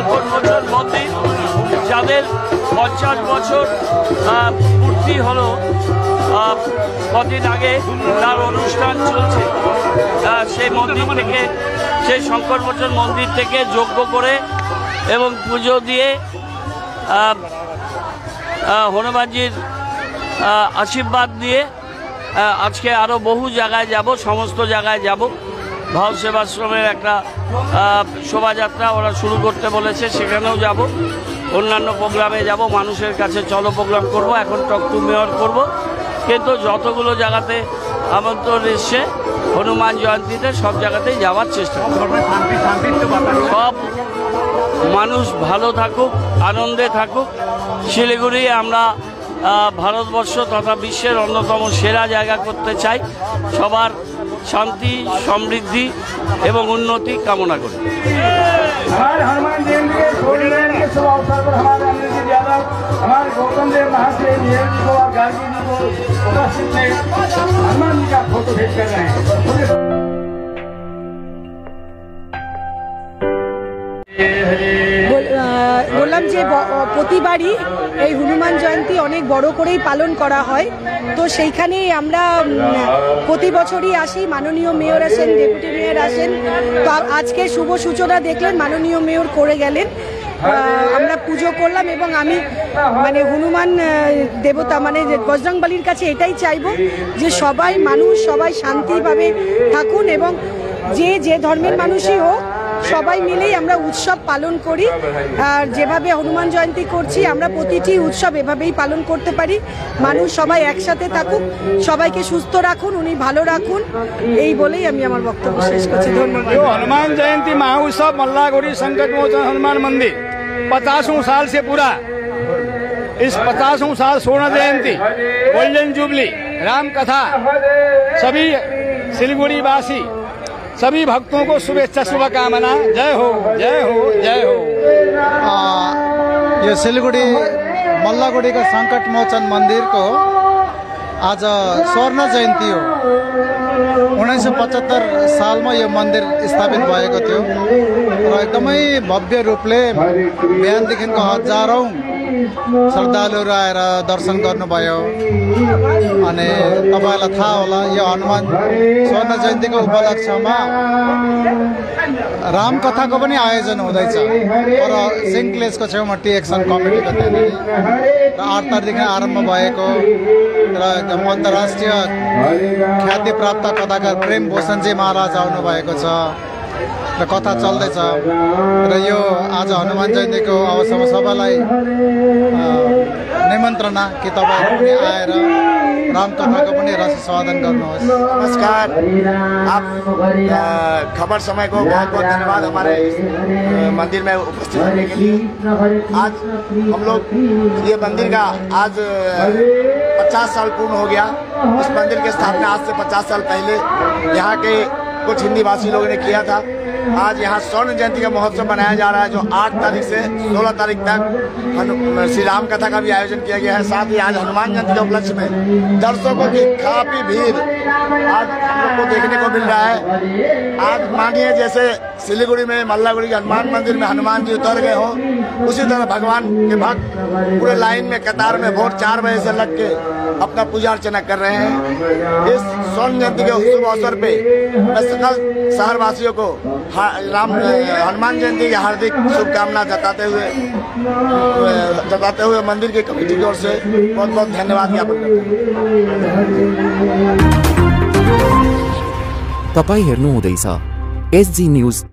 শঙ্করমোচন মন্দির, যাদের 50 বছর পূর্তি হলো কদিন আগে, তার অনুষ্ঠান চলছে। সেই মন্দির থেকে, সেই শঙ্করমোচন মন্দির থেকে যজ্ঞ করে এবং পুজো দিয়ে হনুমানজির আশীর্বাদ দিয়ে আজকে আরও বহু জায়গায় যাব, সমস্ত জায়গায় যাব। ভাব সেবাশ্রমের একটা শোভাযাত্রা ওরা শুরু করতে বলেছে, সেখানেও যাব। অন্যান্য প্রোগ্রামে যাব, মানুষের কাছে চলো প্রোগ্রাম করব, এখন টক টু মেয়র করব। কিন্তু যতগুলো জায়গাতে আমন্ত্রণ এসছে হনুমান জয়ন্তীতে সব জায়গাতেই যাওয়ার চেষ্টা করব। সব মানুষ ভালো থাকুক, আনন্দে থাকুক। শিলিগুড়ি আমরা ভারতবর্ষ তথা বিশ্বের অন্যতম সেরা জায়গা করতে চাই। সবার শান্তি, সমৃদ্ধি এবং उन्नति कामना करी। हमारे हनुमान जयंती के शुभ अवसर पर हमारे अनिल जी यादव, हमारे गौतम देव महाशय जी को और गार्गी जी को उपस्थित थे, हनुमान जी का फोटो भेंट कर रहे हैं। বললাম যে প্রতিবারই এই হনুমান জয়ন্তী অনেক বড় করেই পালন করা হয়, তো সেইখানেই আমরা প্রতি বছরই আসি। মাননীয় মেয়র আসেন, ডেপুটি মেয়র আসেন, তো আজকে শুভ সূচনা দেখলেন, মাননীয় মেয়র করে গেলেন। আমরা পুজো করলাম এবং আমি মানে হনুমান দেবতা মানে বজরংবলীর কাছে এটাই চাইবো যে সবাই মানুষ সবাই শান্তিভাবে থাকুন এবং যে ধর্মের মানুষই হোক সবাই মিলেই আমরা উৎসব পালন করি। আর যেভাবে হনুমান জয়ন্তী করছি আমরা প্রতিটি উৎসব এভাবেই পালন করতে পারি। মানুষ সবাই একসাথে থাকুক, সবাইকে সুস্থ রাখুন, উনি ভালো রাখুন, এই বলেই আমি আমার বক্তব্য শেষ করছি। ধন্যবাদ। हनुमान जयंती महोत्सव मल्लागुड़ी संकट मोचन हनुमान मंदिर 50 साल से पूरा, इस 50 साल स्वर्ण जयंती, गोल्डन जुबली, राम कथा, सभी सिलीगुड़ी वासी सभी भक्तों को शुभेच्छा, शुभकामना। जय हो, जय हो, जय हो। ये सिलीगुड़ी मल्लागुड़ी का संकट मोचन मंदिर को आज स्वर्ण जयंती हो। 1975 साल में यो मंदिर स्थापित भएको थियो र एकदमै भव्य रूपले बिहानदेखिको हजारौं श्रद्धालुहरू आएर दर्शन गर्नुभयो। अनि तपाईलाई थाहा होला यो हनुमान स्वर्ण जयन्तीको उपलक्ष्यमा राम कथाको पनि आयोजन हुँदैछ र सिङ्कलेसको छेउमा टी एक्सन कमिटीको त्यहाँनिर र 8 तारिकदेखि आरम्भ भएको र एकदम अन्तर्राष्ट्रिय ख्याति प्राप्त कथाकार प्रेम भूषणजी महाराज आउनु भएको छ र कथा चल्दैछ। र यो आज हनुमान जयन्तीको अवसरमा सबैलाई निमन्त्रणा कि तपाईहरु पनि आएर राम कथाको पनि रस स्वादन गर्नुहोस्। नमस्कार, आप खबर समय को बहुत बहुत धन्यवाद हमारे मंदिर में उपस्थित होने के लिए। आज हम लोग ये मंदिर का आज 50 साल पूर्ण हो गया। इस मंदिर की स्थापना आज से 50 साल पहले यहाँ के कुछ हिंदी भाषी लोगों ने किया था। आज यहाँ स्वर्ण जयंती का महोत्सव मनाया जा रहा है, जो 8 तारीख से 16 तारीख तक श्री राम कथा का भी आयोजन किया गया है। साथ ही आज हनुमान जयंती के उपलक्ष्य में दर्शकों की काफी भीड़ आज हम लोग को देखने को मिल रहा है। आज मानिए जैसे सिलीगुड़ी में मल्लागुड़ी के हनुमान मंदिर में हनुमान जी उतर गए हो, उसी तरह भगवान के भक्त पूरे लाइन में कतार में भोर 4 बजे से लग के अपना पूजा अर्चना कर रहे हैं। इस स्वर्ण जयंती के शुभ अवसर पे मैं सकल शहरवासियों को हनुमान जयंती की हार्दिक शुभकामना जताते हुए मंदिर की कमेटी की ओर से बहुत बहुत धन्यवाद ज्ञापन करते हैं। तपाई हेर्नु हुँदैछ SG न्यूज